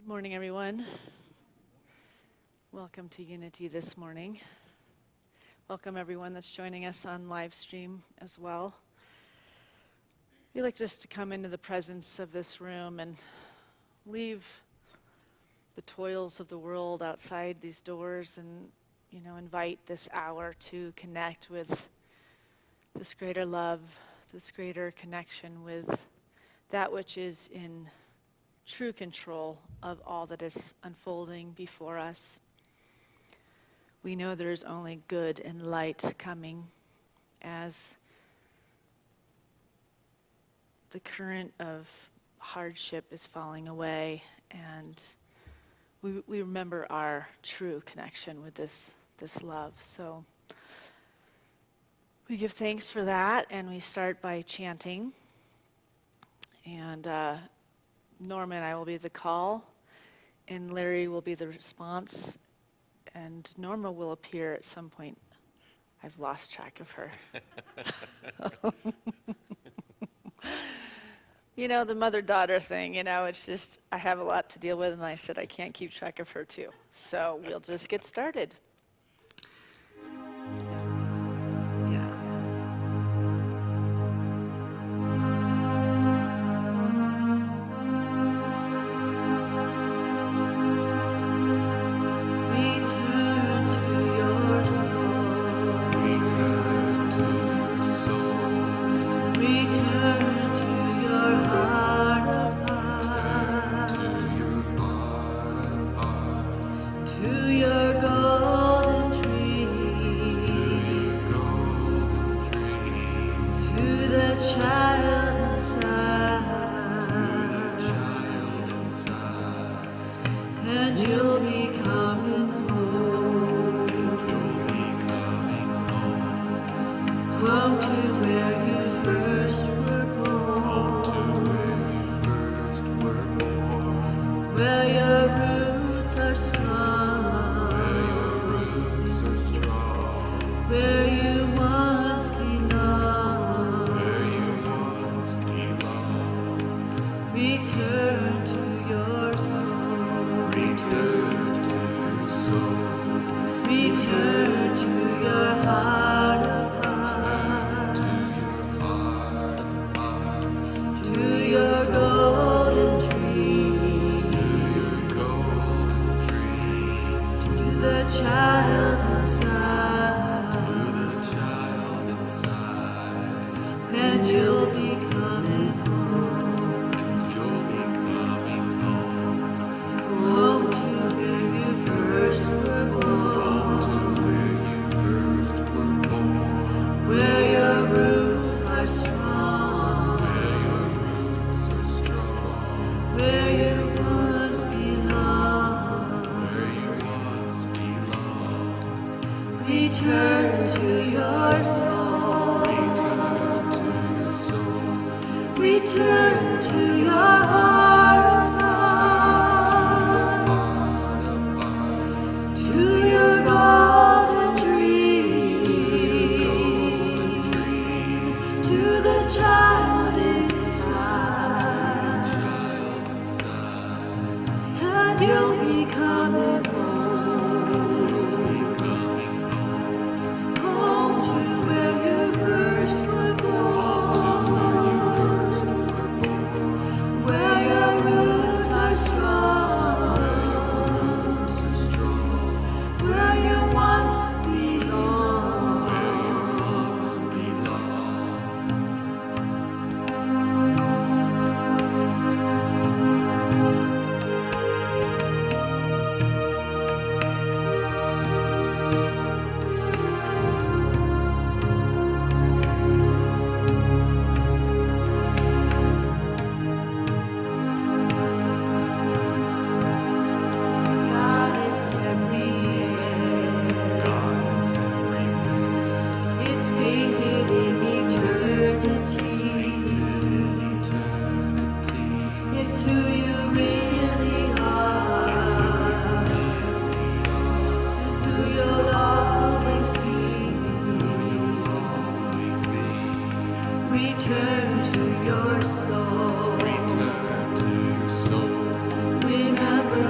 Morning, everyone. Welcome to Unity this morning. Welcome everyone that's joining us on live stream as well. We'd like just to come into the presence of this room and leave the toils of the world outside these doors and, invite this hour to connect with this greater love, this greater connection with that which is in true control of all that is unfolding before us. We know there is only good and light coming as the current of hardship is falling away, and we remember our true connection with this love. So we give thanks for that, and we start by chanting. And Norma and I will be the call, and Larry will be the response, and Norma will appear at some point. I've lost track of her. The mother-daughter thing, it's just, I have a lot to deal with, and I said I can't keep track of her too. So we'll just get started. Return to your soul. Remember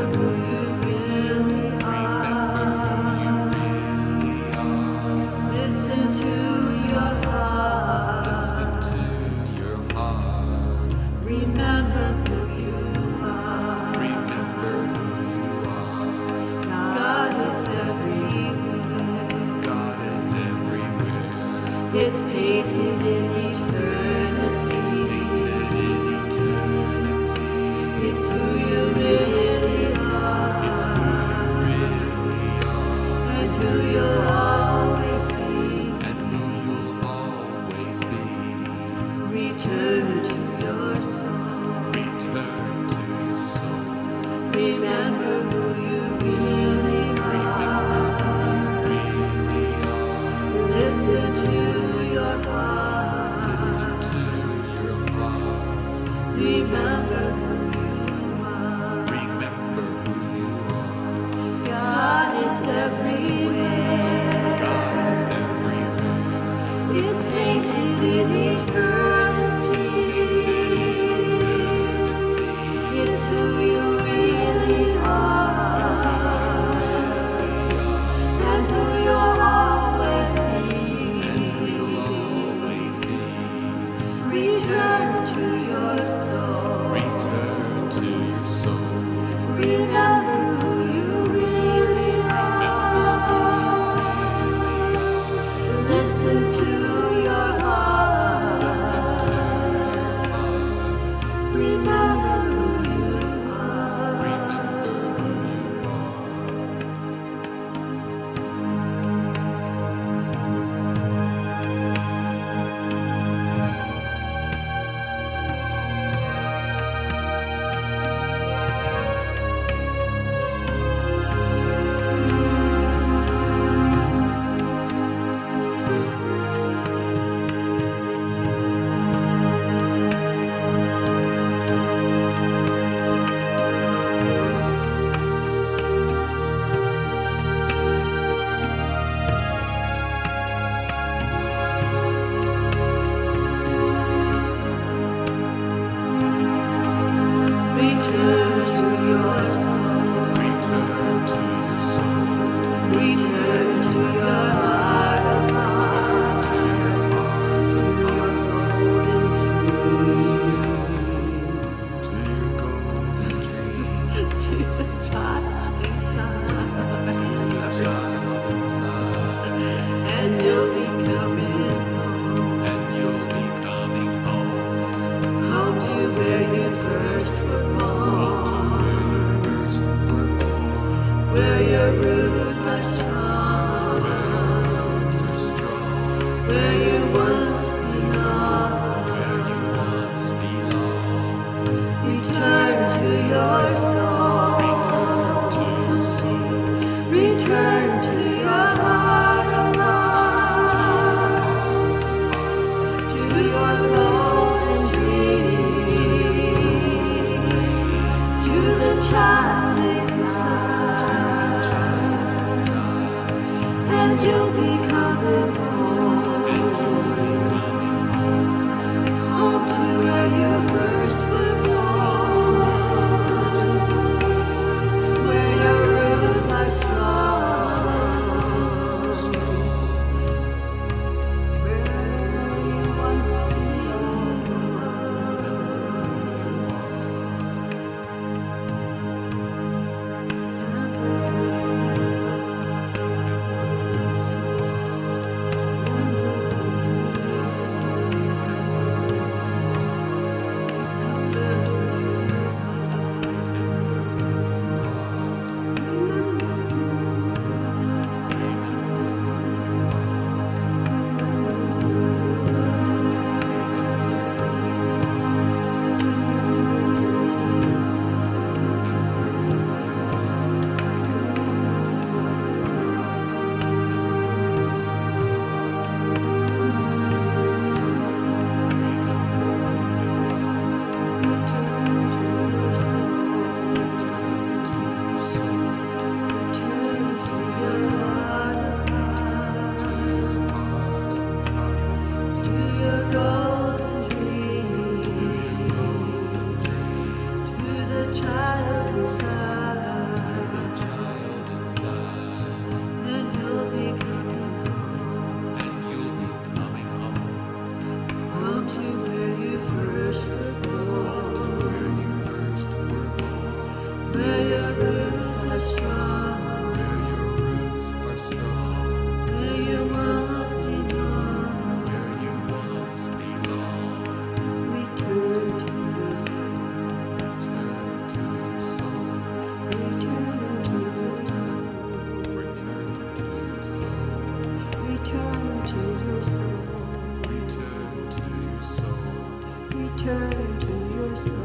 return to your soul.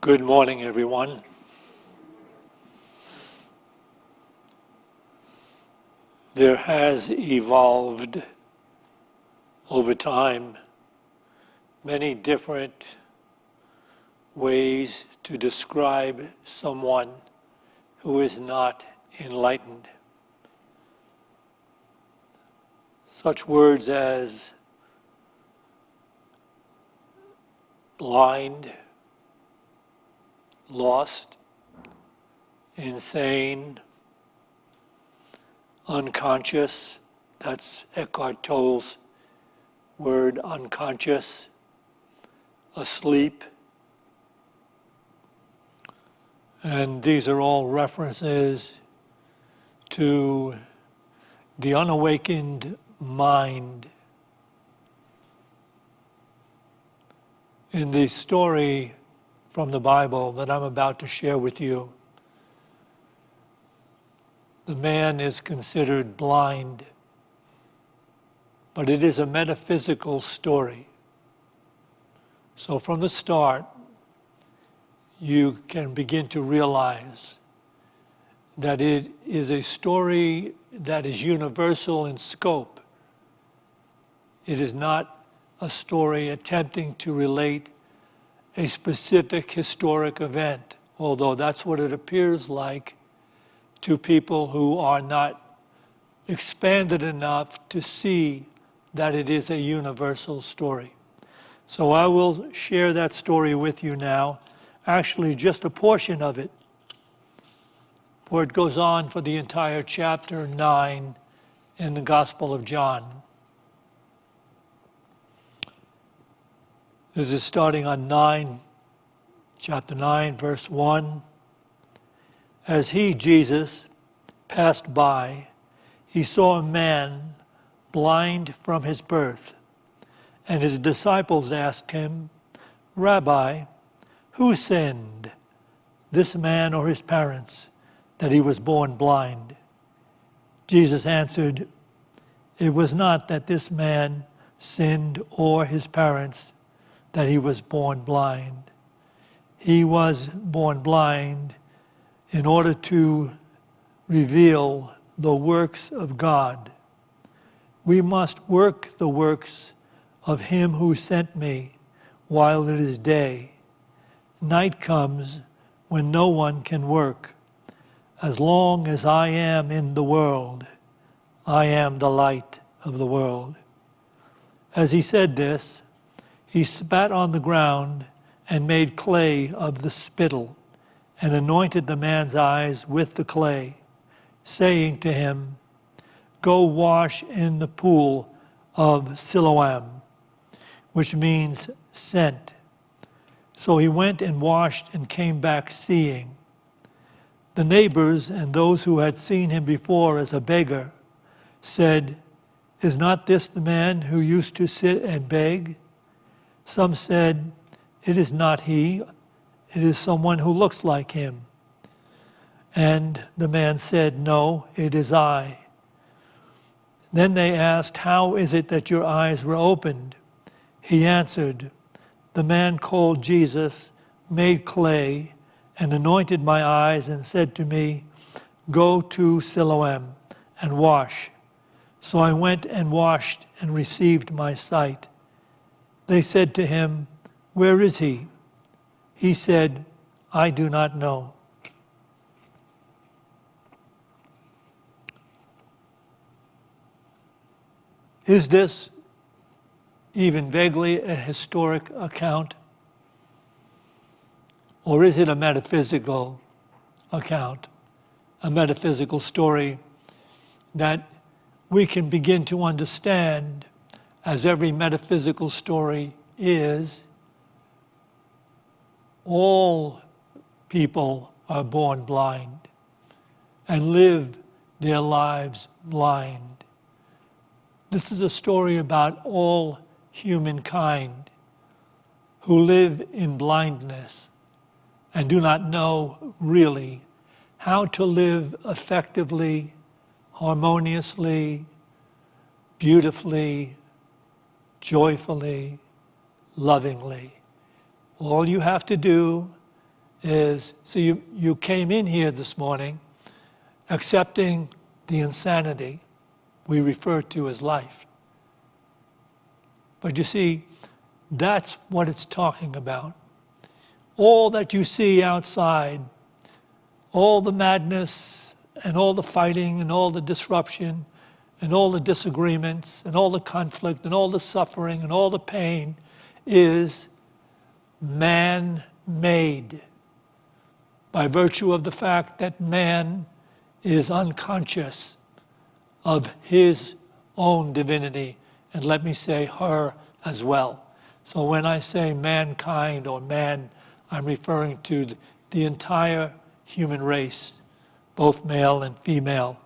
Good morning, everyone. There has evolved over time many different ways to describe someone who is not enlightened. Such words as blind, lost, insane, unconscious. That's Eckhart Tolle's word, unconscious, asleep. And these are all references to the unawakened mind. In the story from the Bible that I'm about to share with you, the man is considered blind, but it is a metaphysical story. So from the start, you can begin to realize that it is a story that is universal in scope. It is not a story attempting to relate a specific historic event, although that's what it appears like to people who are not expanded enough to see that it is a universal story. So I will share that story with you now, actually just a portion of it, for it goes on for the entire chapter 9 in the Gospel of John. This is starting on chapter 9, verse 1. As he, Jesus, passed by, he saw a man blind from his birth. And his disciples asked him, Rabbi, who sinned, this man or his parents, that he was born blind? Jesus answered, it was not that this man sinned or his parents, that he was born blind. He was born blind in order to reveal the works of God. We must work the works of him who sent me while it is day. Night comes when no one can work. As long as I am in the world, I am the light of the world. As he said this, he spat on the ground and made clay of the spittle, and anointed the man's eyes with the clay, saying to him, go wash in the pool of Siloam, which means sent. So he went and washed and came back seeing. The neighbors and those who had seen him before as a beggar said, is not this the man who used to sit and beg? Some said, it is not he, it is someone who looks like him. And the man said, no, it is I. Then they asked, how is it that your eyes were opened? He answered, the man called Jesus made clay and anointed my eyes and said to me, go to Siloam and wash. So I went and washed and received my sight. They said to him, where is he? He said, I do not know. Is this even vaguely a historic account? Or is it a metaphysical account, a metaphysical story that we can begin to understand as every metaphysical story is, all people are born blind and live their lives blind. This is a story about all humankind who live in blindness and do not know really how to live effectively, harmoniously, beautifully, joyfully, lovingly. All you have to do is, so you came in here this morning accepting the insanity we refer to as life. But you see, that's what it's talking about. All that you see outside, all the madness and all the fighting and all the disruption and all the disagreements and all the conflict and all the suffering and all the pain is man-made by virtue of the fact that man is unconscious of his own divinity, and let me say her as well. So when I say mankind or man, I'm referring to the entire human race, both male and female.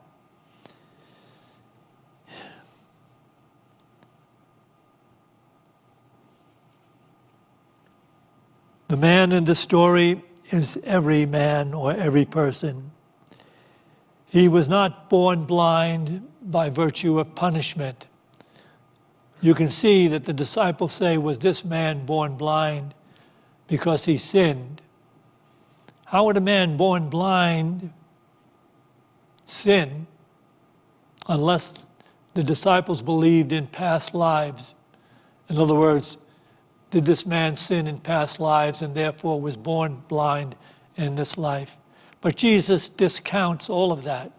The man in the story is every man or every person. He was not born blind by virtue of punishment. You can see that the disciples say, was this man born blind because he sinned? How would a man born blind sin unless the disciples believed in past lives? In other words, did this man sin in past lives and therefore was born blind in this life? But Jesus discounts all of that.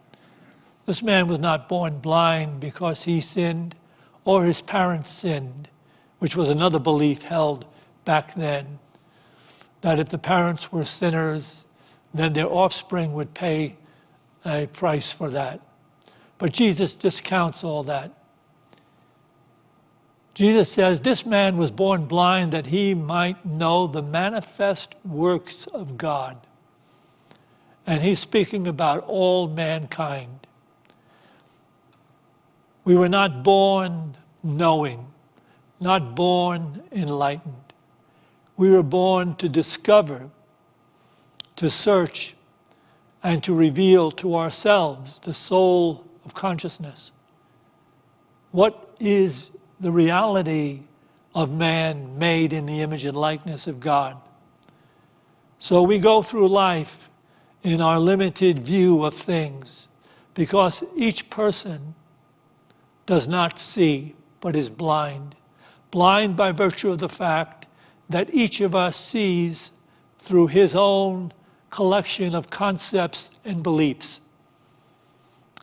This man was not born blind because he sinned or his parents sinned, which was another belief held back then, that if the parents were sinners, then their offspring would pay a price for that. But Jesus discounts all that. Jesus says, this man was born blind that he might know the manifest works of God. And he's speaking about all mankind. We were not born knowing, not born enlightened. We were born to discover, to search, and to reveal to ourselves the soul of consciousness. What is the reality of man made in the image and likeness of God? So we go through life in our limited view of things because each person does not see but is blind. Blind by virtue of the fact that each of us sees through his own collection of concepts and beliefs.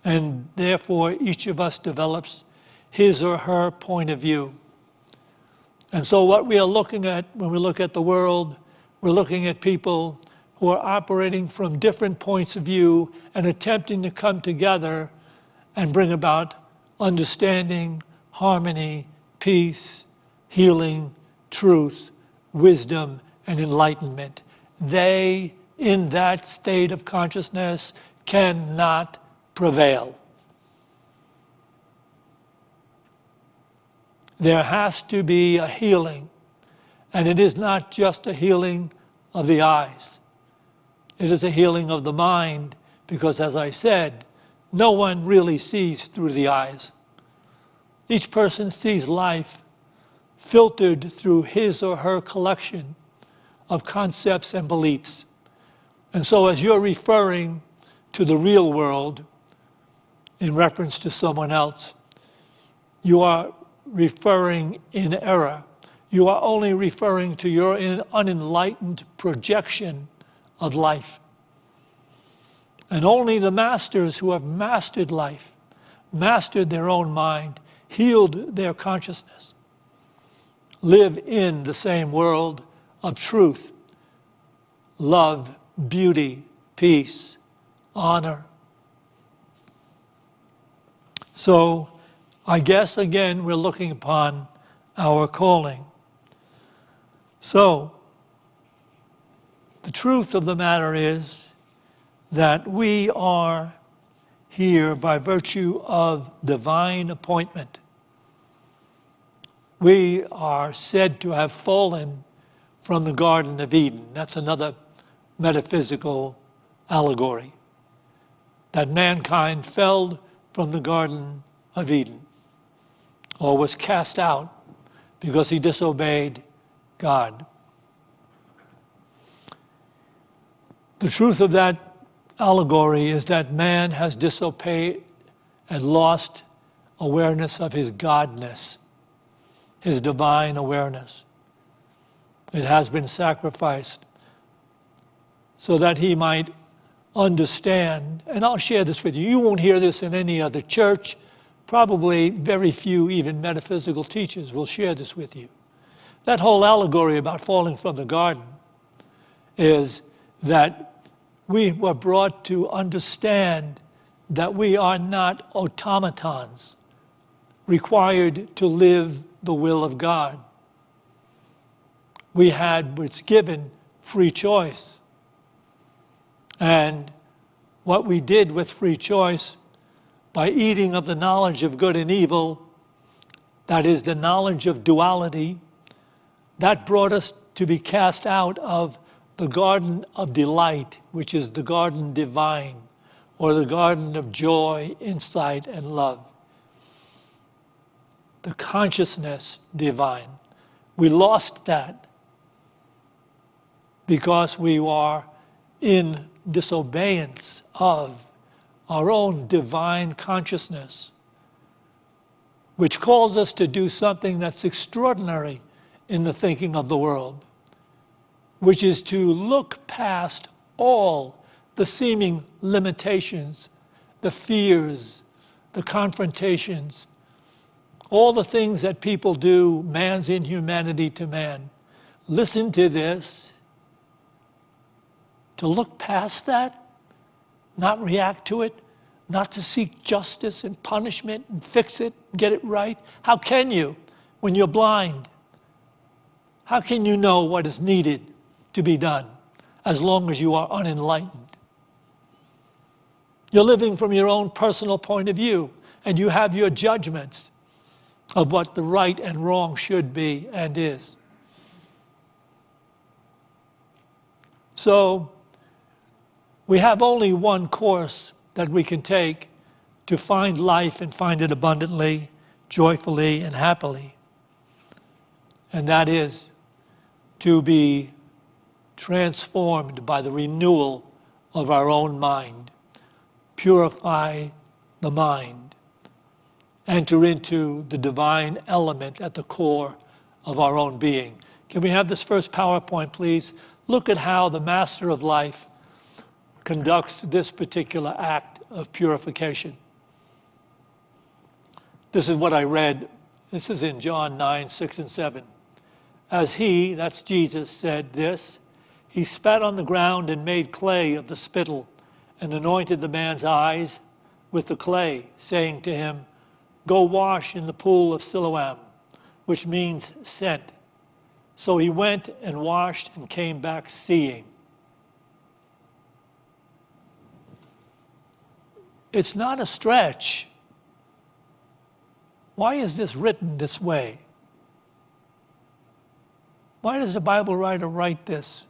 And therefore, each of us develops his or her point of view. And so what we are looking at when we look at the world, we're looking at people who are operating from different points of view and attempting to come together and bring about understanding, harmony, peace, healing, truth, wisdom, and enlightenment. They, in that state of consciousness, cannot prevail. There has to be a healing, and it is not just a healing of the eyes. It is a healing of the mind, because as I said, no one really sees through the eyes. Each person sees life filtered through his or her collection of concepts and beliefs. And so as you're referring to the real world in reference to someone else, you are referring in error. You are only referring to your unenlightened projection of life. And only the masters who have mastered life, mastered their own mind, healed their consciousness, live in the same world of truth, love, beauty, peace, honor. So I guess, again, we're looking upon our calling. So, the truth of the matter is that we are here by virtue of divine appointment. We are said to have fallen from the Garden of Eden. That's another metaphysical allegory. That mankind fell from the Garden of Eden, or was cast out because he disobeyed God. The truth of that allegory is that man has disobeyed and lost awareness of his godness, his divine awareness. It has been sacrificed so that he might understand, and I'll share this with you. You won't hear this in any other church. Probably very few, even metaphysical teachers, will share this with you. That whole allegory about falling from the garden is that we were brought to understand that we are not automatons required to live the will of God. We was given free choice. And what we did with free choice, by eating of the knowledge of good and evil, that is the knowledge of duality, that brought us to be cast out of the garden of delight, which is the garden divine, or the garden of joy, insight, and love. The consciousness divine. We lost that because we are in disobedience of our own divine consciousness, which calls us to do something that's extraordinary in the thinking of the world, which is to look past all the seeming limitations, the fears, the confrontations, all the things that people do, man's inhumanity to man. Listen to this. To look past that, not react to it, not to seek justice and punishment and fix it, and get it right. How can you when you're blind? How can you know what is needed to be done as long as you are unenlightened? You're living from your own personal point of view, and you have your judgments of what the right and wrong should be and is. So, we have only one course that we can take to find life and find it abundantly, joyfully, and happily. And that is to be transformed by the renewal of our own mind, purify the mind, enter into the divine element at the core of our own being. Can we have this first PowerPoint, please? Look at how the Master of Life conducts this particular act of purification. This is what I read. This is in John 9, 6, and 7. As he, that's Jesus, said this, he spat on the ground and made clay of the spittle and anointed the man's eyes with the clay, saying to him, "Go wash in the pool of Siloam," which means sent. So he went and washed and came back seeing. It's not a stretch. Why is this written this way? Why does the Bible writer write this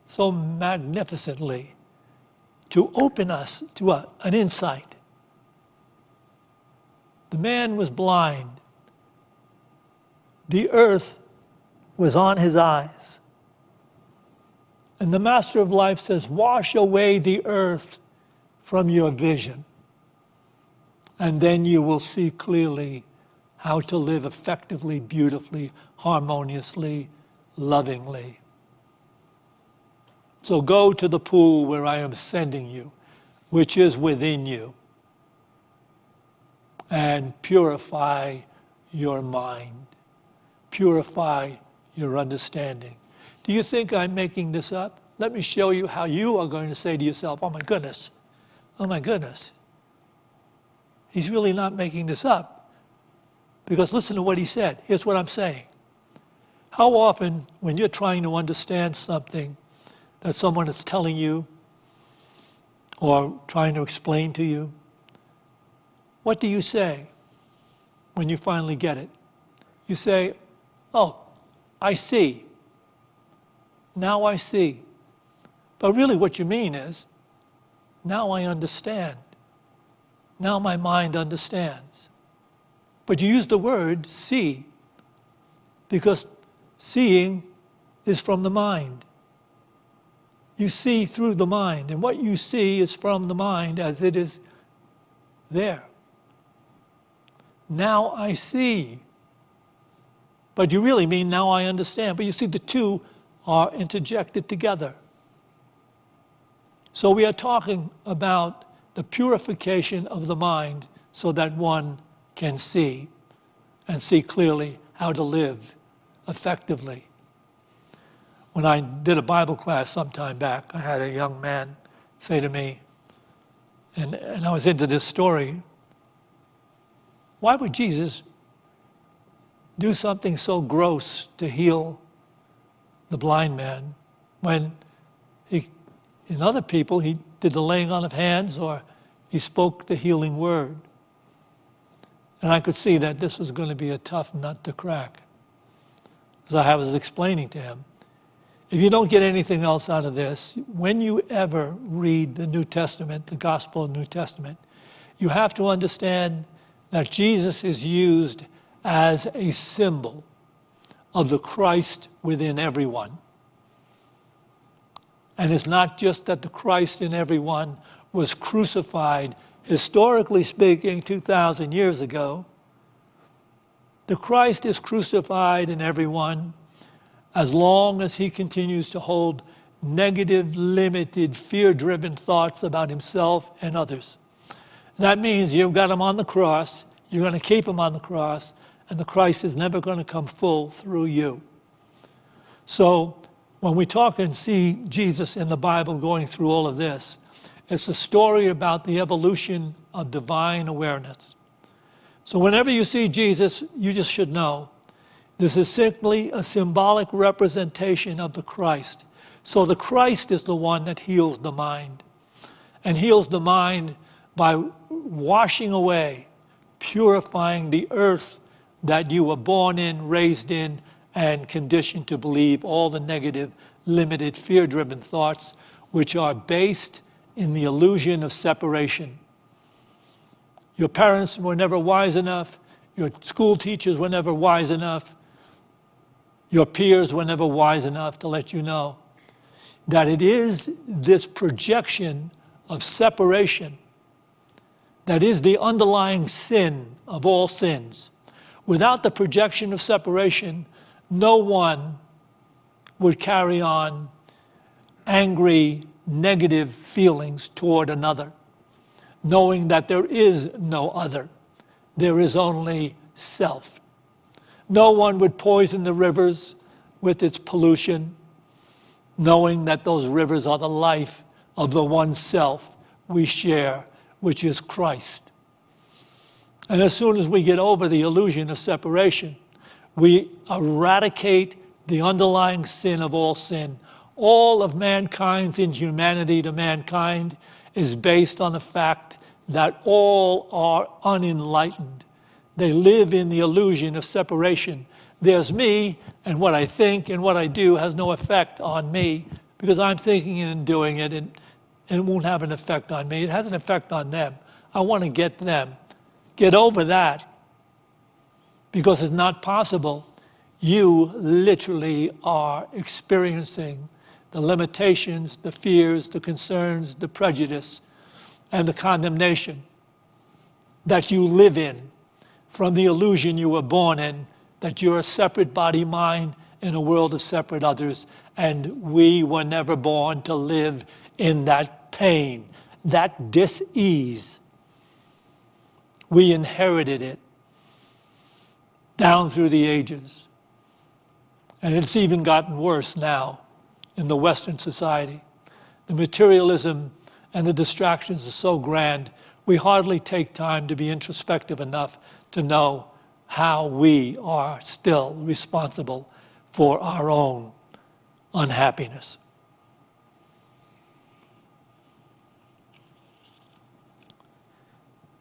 so magnificently? To open us to an insight. The man was blind. The earth was on his eyes. And the Master of Life says, wash away the earth from your vision, and then you will see clearly how to live effectively, beautifully, harmoniously, lovingly. So go to the pool where I am sending you, which is within you, and purify your mind, purify your understanding. Do you think I'm making this up? Let me show you how you are going to say to yourself, oh my goodness, he's really not making this up. Because listen to what he said. Here's what I'm saying. How often, when you're trying to understand something that someone is telling you or trying to explain to you, what do you say when you finally get it? You say, oh, I see. Now I see. But really what you mean is, now I understand. Now my mind understands. But you use the word see because seeing is from the mind. You see through the mind, and what you see is from the mind as it is there. Now I see. But you really mean now I understand. But you see, the two are interjected together. So we are talking about the purification of the mind so that one can see and see clearly how to live effectively. When I did a Bible class some time back, I had a young man say to me, and I was into this story, why would Jesus do something so gross to heal the blind man when in other people he did the laying on of hands or he spoke the healing word? And I could see that this was going to be a tough nut to crack. As I was explaining to him, if you don't get anything else out of this, when you ever read the New Testament, the Gospel of the New Testament, you have to understand that Jesus is used as a symbol of the Christ within everyone. And it's not just that the Christ in everyone was crucified, historically speaking, 2,000 years ago. The Christ is crucified in everyone as long as he continues to hold negative, limited, fear-driven thoughts about himself and others. That means you've got him on the cross, you're going to keep him on the cross, and the Christ is never going to come full through you. So when we talk and see Jesus in the Bible going through all of this, it's a story about the evolution of divine awareness. So whenever you see Jesus, you just should know this is simply a symbolic representation of the Christ. So the Christ is the one that heals the mind, and heals the mind by washing away, purifying the earth that you were born in, raised in, and conditioned to believe all the negative, limited, fear-driven thoughts which are based in the illusion of separation. Your parents were never wise enough. Your school teachers were never wise enough. Your peers were never wise enough to let you know that it is this projection of separation that is the underlying sin of all sins. Without the projection of separation, no one would carry on angry, negative feelings toward another, knowing that there is no other. There is only self. No one would poison the rivers with its pollution, knowing that those rivers are the life of the one self we share, which is Christ. And as soon as we get over the illusion of separation, we eradicate the underlying sin of all sin. All of mankind's inhumanity to mankind is based on the fact that all are unenlightened. They live in the illusion of separation. There's me, and what I think and what I do has no effect on me because I'm thinking and doing it, and it won't have an effect on me. It has an effect on them. I want to get them. Get over that because it's not possible. You literally are experiencing the limitations, the fears, the concerns, the prejudice, and the condemnation that you live in from the illusion you were born in, that you're a separate body, mind, in a world of separate others, and we were never born to live in that pain, that dis-ease. We inherited it down through the ages. And it's even gotten worse now in the Western society. The materialism and the distractions are so grand, we hardly take time to be introspective enough to know how we are still responsible for our own unhappiness.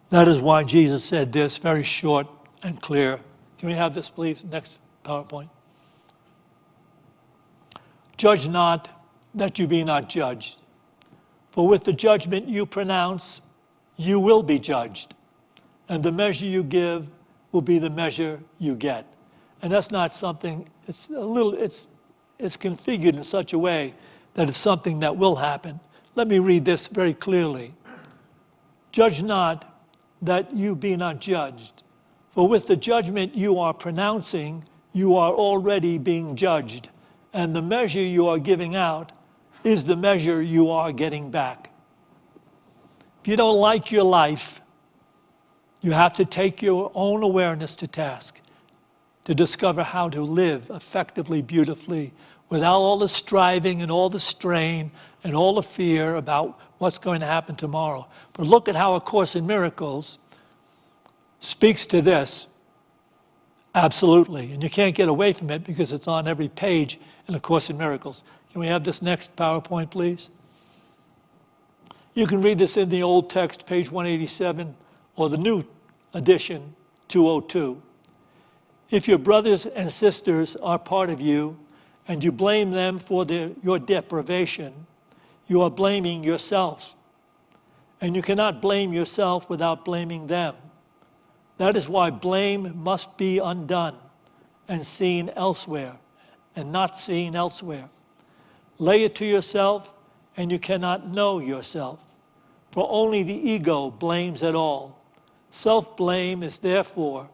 That is why Jesus said this, very short and clear. Can we have this, please? Next PowerPoint. Judge not, that you be not judged. For with the judgment you pronounce, you will be judged. And the measure you give will be the measure you get. And that's not something, it's configured in such a way that it's something that will happen. Let me read this very clearly. Judge not, that you be not judged. For with the judgment you are pronouncing, you are already being judged. And the measure you are giving out is the measure you are getting back. If you don't like your life, you have to take your own awareness to task to discover how to live effectively, beautifully, without all the striving and all the strain and all the fear about what's going to happen tomorrow. But look at how A Course in Miracles speaks to this. Absolutely. And you can't get away from it because it's on every page in A Course in Miracles. Can we have this next PowerPoint, please? You can read this in the old text, page 187, or the new edition, 202. If your brothers and sisters are part of you, and you blame them for your deprivation, you are blaming yourself. And you cannot blame yourself without blaming them. That is why blame must be undone and seen elsewhere, and not seen elsewhere. Lay it to yourself, and you cannot know yourself. For only the ego blames at all. Self-blame is therefore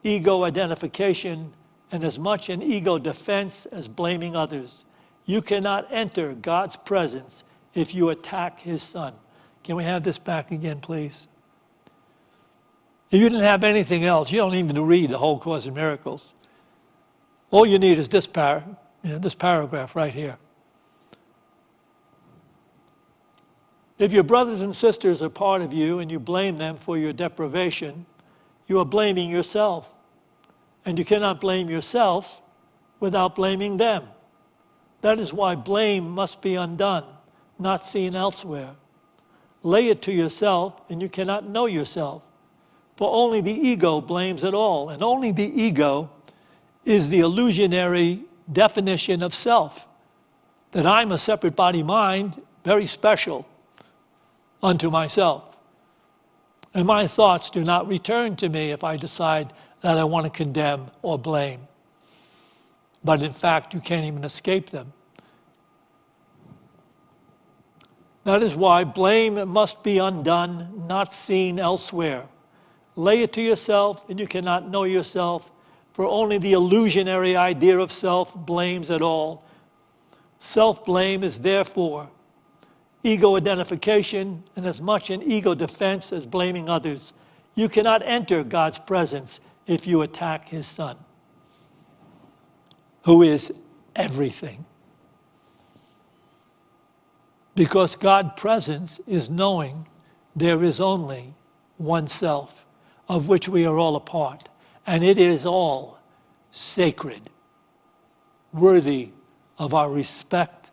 ego identification and as much an ego defense as blaming others. You cannot enter God's presence if you attack his son. Can we have this back again, please? If you didn't have anything else, you don't even read the whole Course in Miracles. All you need is this paragraph right here. If your brothers and sisters are part of you and you blame them for your deprivation, you are blaming yourself. And you cannot blame yourself without blaming them. That is why blame must be undone, not seen elsewhere. Lay it to yourself, and you cannot know yourself. For only the ego blames it all, and only the ego is the illusionary definition of self, that I'm a separate body mind, very special unto myself. And my thoughts do not return to me if I decide that I want to condemn or blame. But in fact, you can't even escape them. That is why blame must be undone, not seen elsewhere. Lay it to yourself, and you cannot know yourself, for only the illusionary idea of self blames it all. Self-blame is therefore ego identification and as much an ego defense as blaming others. You cannot enter God's presence if you attack his son, who is everything. Because God's presence is knowing there is only one self, of which we are all a part, and it is all sacred, worthy of our respect,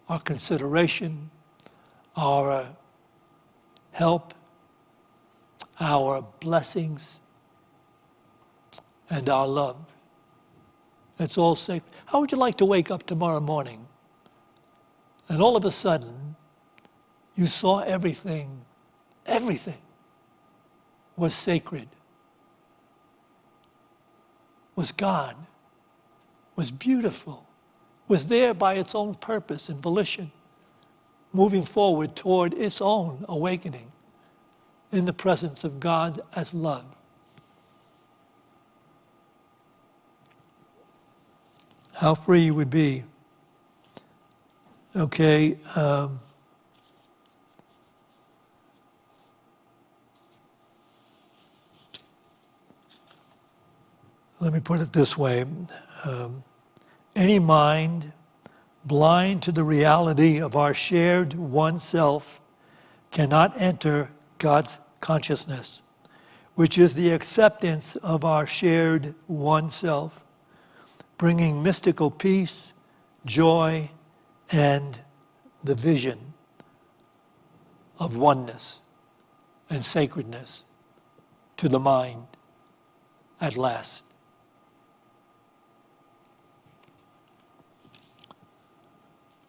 our consideration, our help, our blessings, and our love. It's all sacred. How would you like to wake up tomorrow morning and all of a sudden you saw everything was sacred, was God, was beautiful, was there by its own purpose and volition, moving forward toward its own awakening in the presence of God as love. How free you would be. Okay. Let me put it this way. Any mind blind to the reality of our shared one self cannot enter God's consciousness. which is the acceptance of our shared one self, bringing mystical peace, joy, and the vision of oneness and sacredness to the mind at last.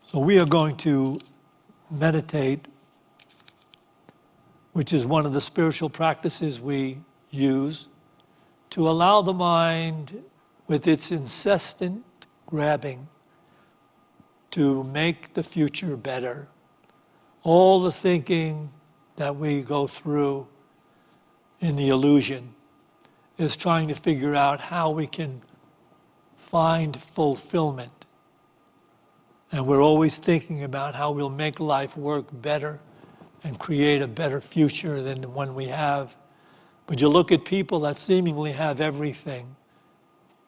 So we are going to meditate, which is one of the spiritual practices we use to allow the mind, with its incessant grabbing, to make the future better. All the thinking that we go through in the illusion is trying to figure out how we can find fulfillment. And we're always thinking about how we'll make life work better and create a better future than the one we have. But you look at people that seemingly have everything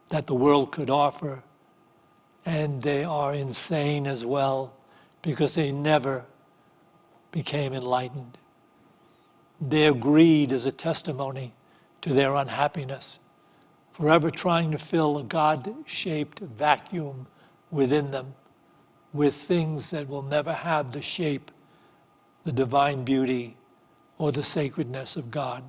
that the world could offer, and they are insane as well because they never became enlightened. Their greed is a testimony to their unhappiness, forever trying to fill a God-shaped vacuum within them with things that will never have the shape, the divine beauty, or the sacredness of God.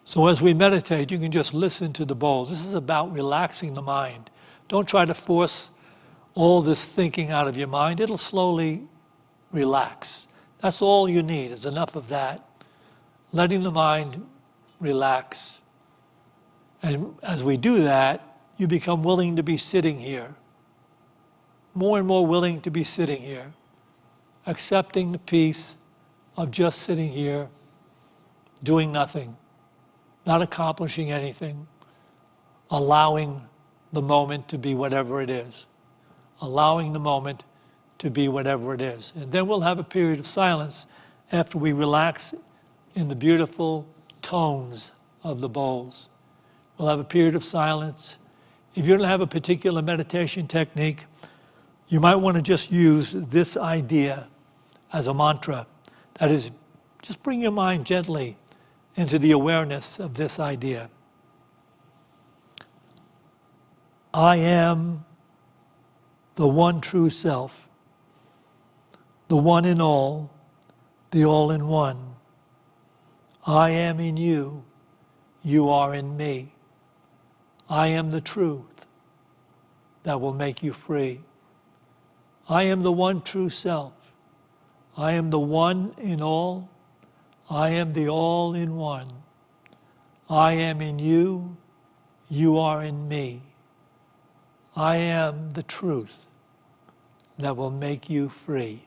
So as we meditate, you can just listen to the bowls. This is about relaxing the mind. Don't try to force all this thinking out of your mind. It'll slowly relax. That's all you need, is enough of that. Letting the mind relax. And as we do that, you become willing to be sitting here. More and more willing to be sitting here. Accepting the peace of just sitting here, doing nothing, not accomplishing anything, allowing the moment to be whatever it is. Allowing the moment to be whatever it is. And then we'll have a period of silence after we relax in the beautiful tones of the bowls. We'll have a period of silence. If you don't have a particular meditation technique, you might want to just use this idea as a mantra. That is, just bring your mind gently into the awareness of this idea. I am the one true self, the one in all, the all in one. I am in you, you are in me. I am the truth that will make you free. I am the one true self. I am the one in all. I am the all in one. I am in you, you are in me. I am the truth that will make you free.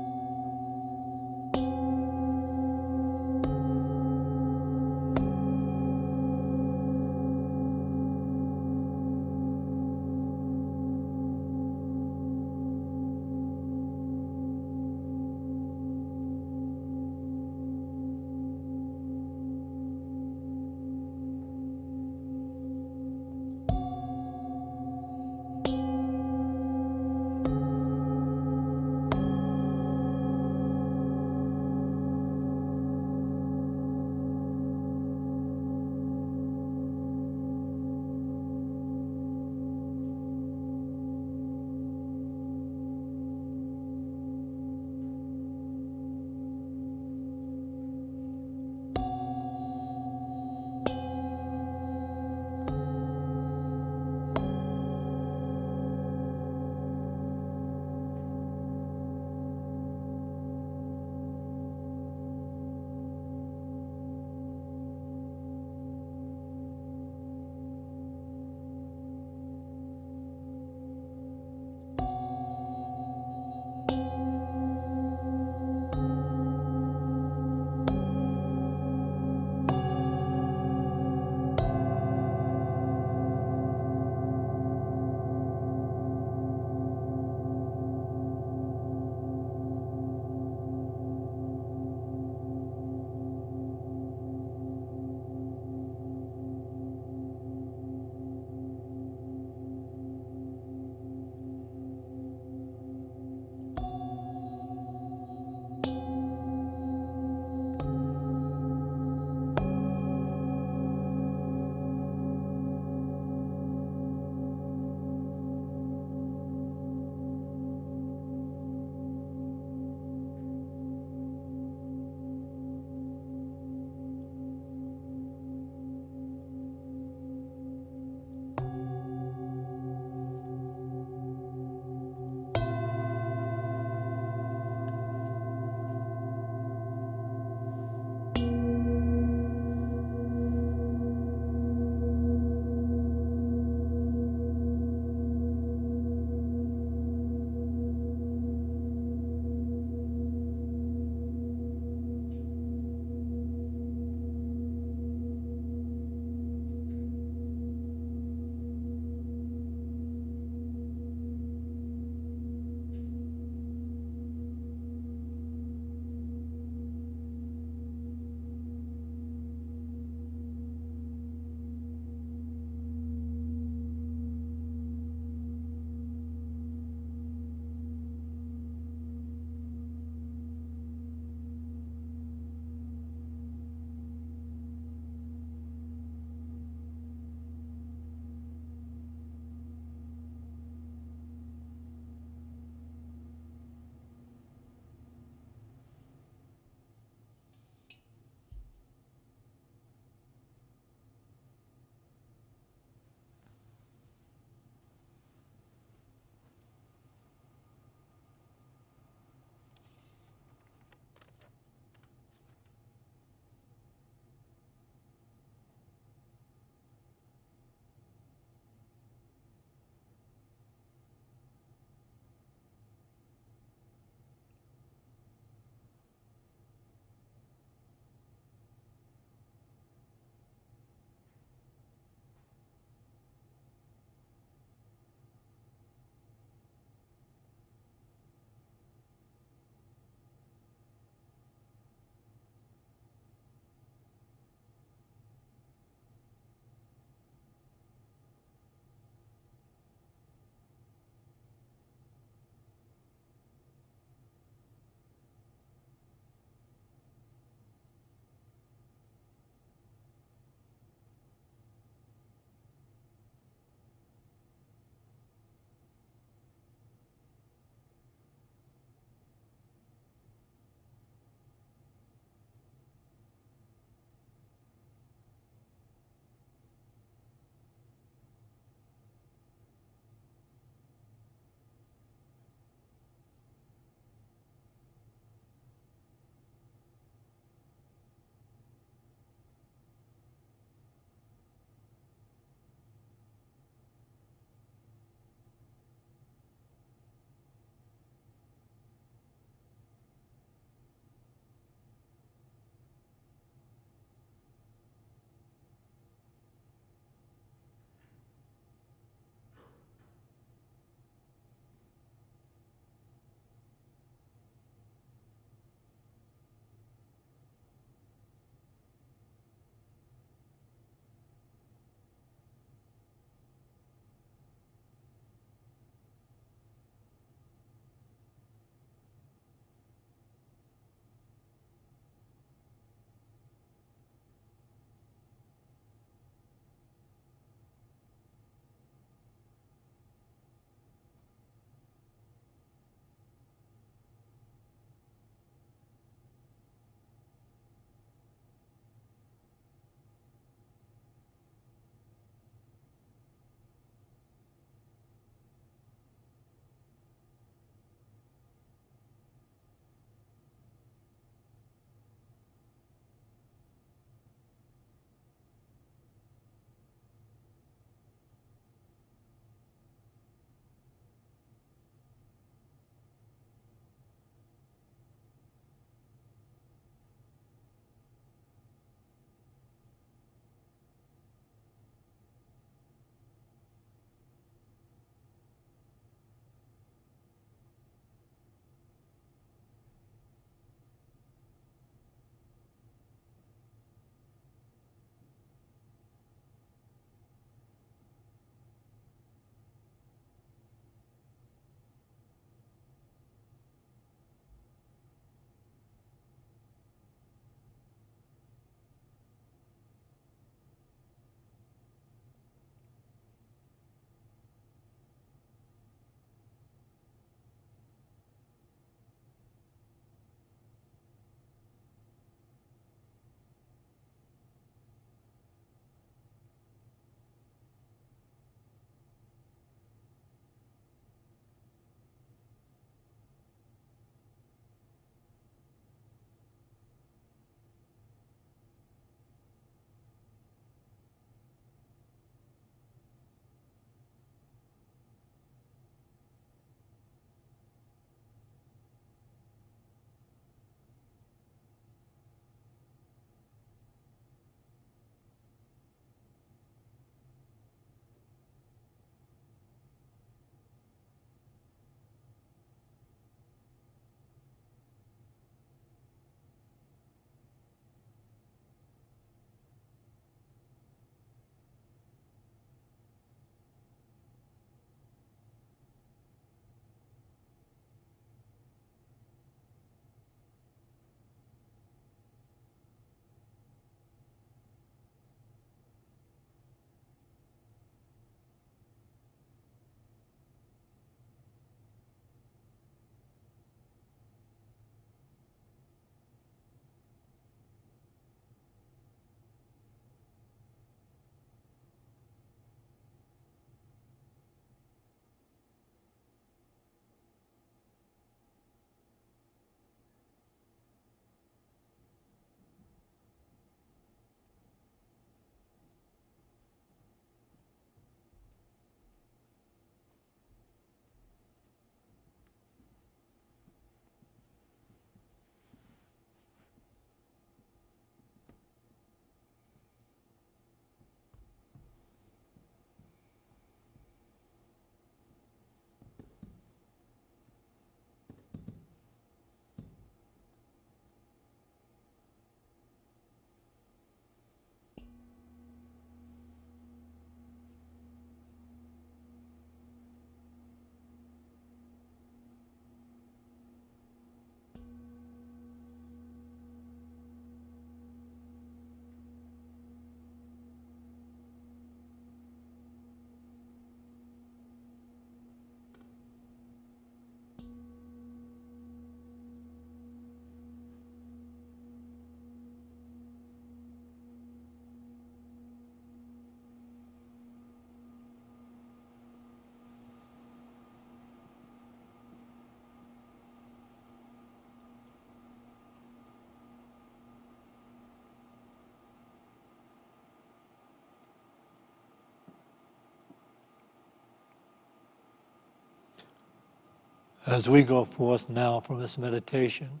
As we go forth now from this meditation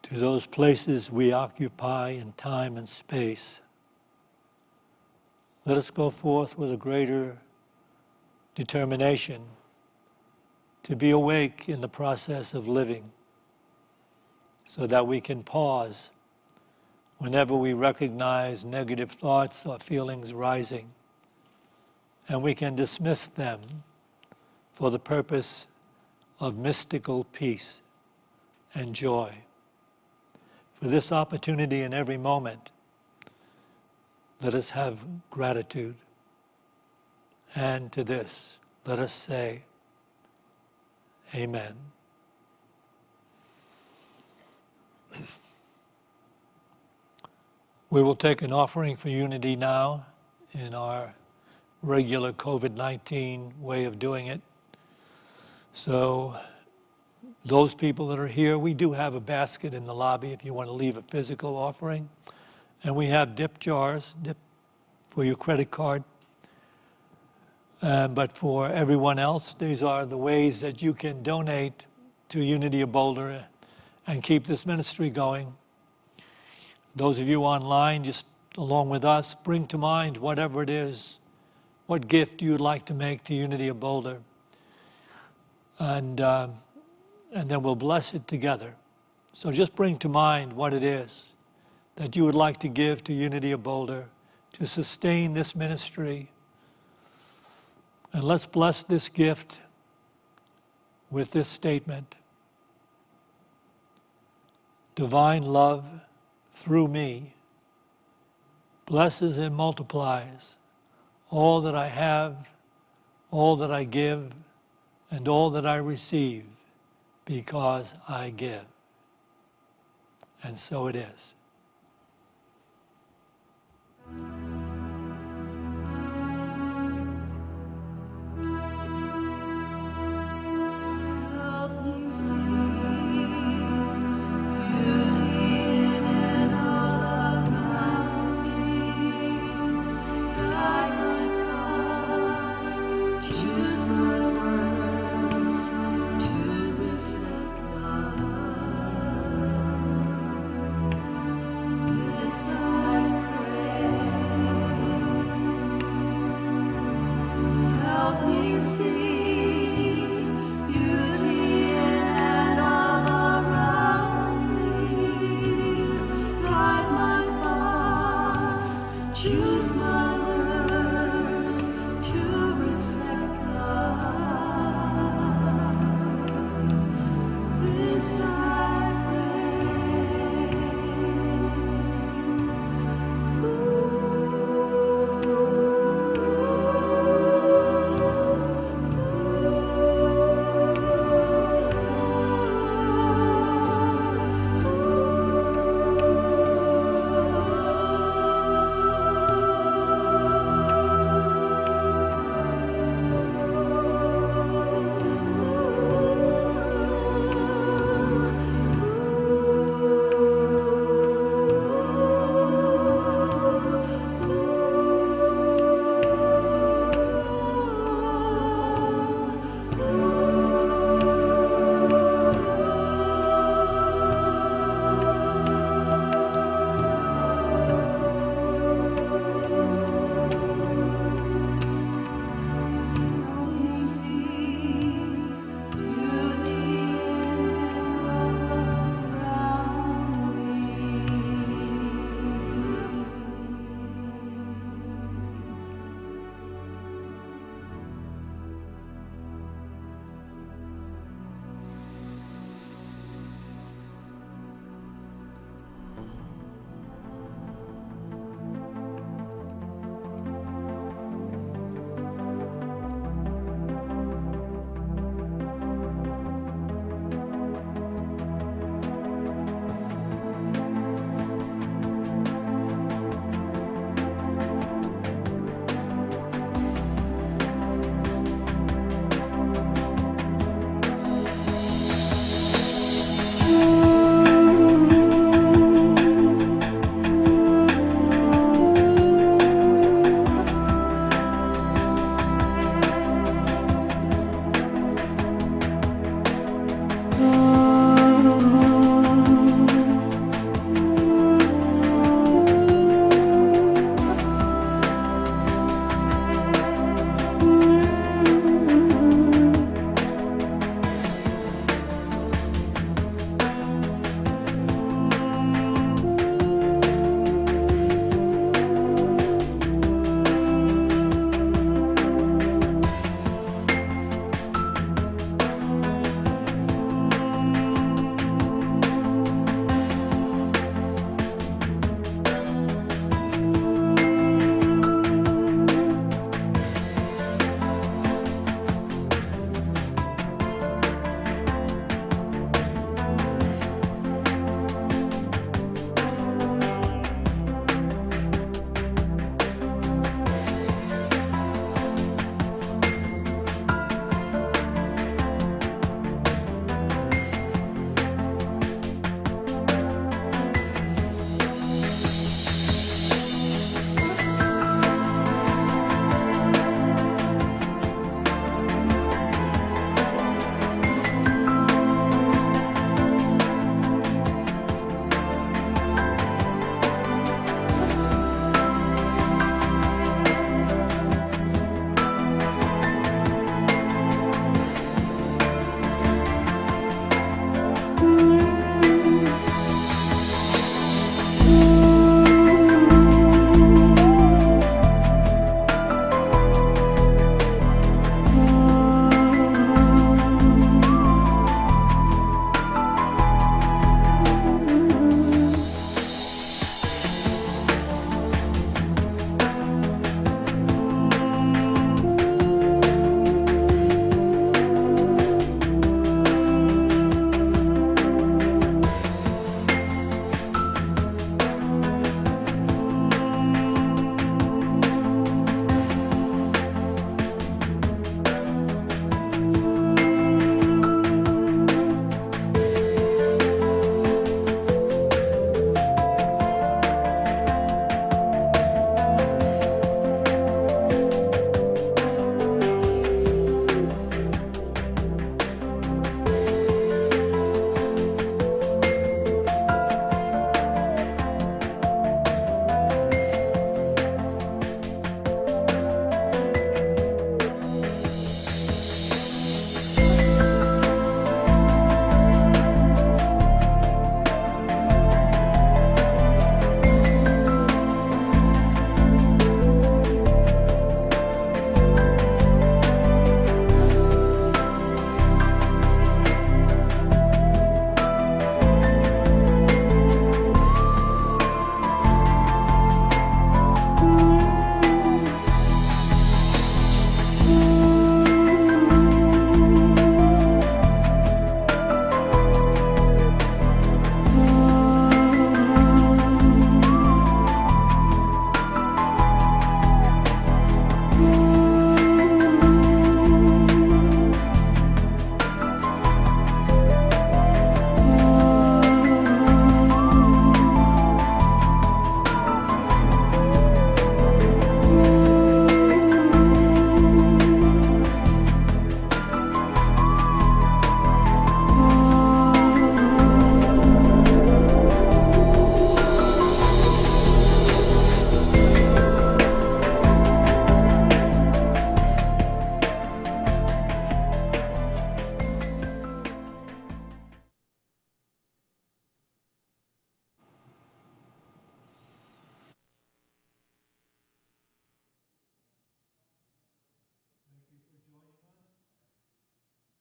to those places we occupy in time and space, let us go forth with a greater determination to be awake in the process of living, so that we can pause whenever we recognize negative thoughts or feelings rising, and we can dismiss them for the purpose of mystical peace and joy. For this opportunity in every moment, let us have gratitude. And to this, let us say, Amen. We will take an offering for unity now in our regular COVID-19 way of doing it. So those people that are here, we do have a basket in the lobby if you want to leave a physical offering. And we have dip jars for your credit card. But for everyone else, these are the ways that you can donate to Unity of Boulder and keep this ministry going. Those of you online, just along with us, bring to mind whatever it is, what gift you would like to make to Unity of Boulder. And then we'll bless it together. So just bring to mind what it is that you would like to give to Unity of Boulder to sustain this ministry. And let's bless this gift with this statement. Divine love through me blesses and multiplies all that I have, all that I give, and all that I receive, because I give. And so it is. Help me see beauty in and all around me. Guide my thoughts, choose my words to reflect love.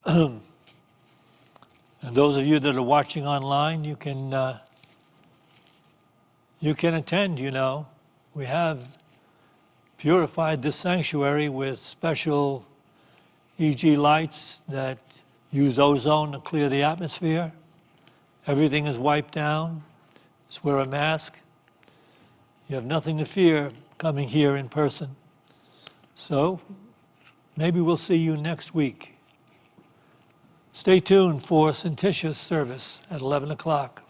And those of you that are watching online, you can attend, you know. We have purified this sanctuary with special EG lights that use ozone to clear the atmosphere. Everything is wiped down. Just wear a mask. You have nothing to fear coming here in person. So maybe we'll see you next week. Stay tuned for Sentitia's service at 11 o'clock.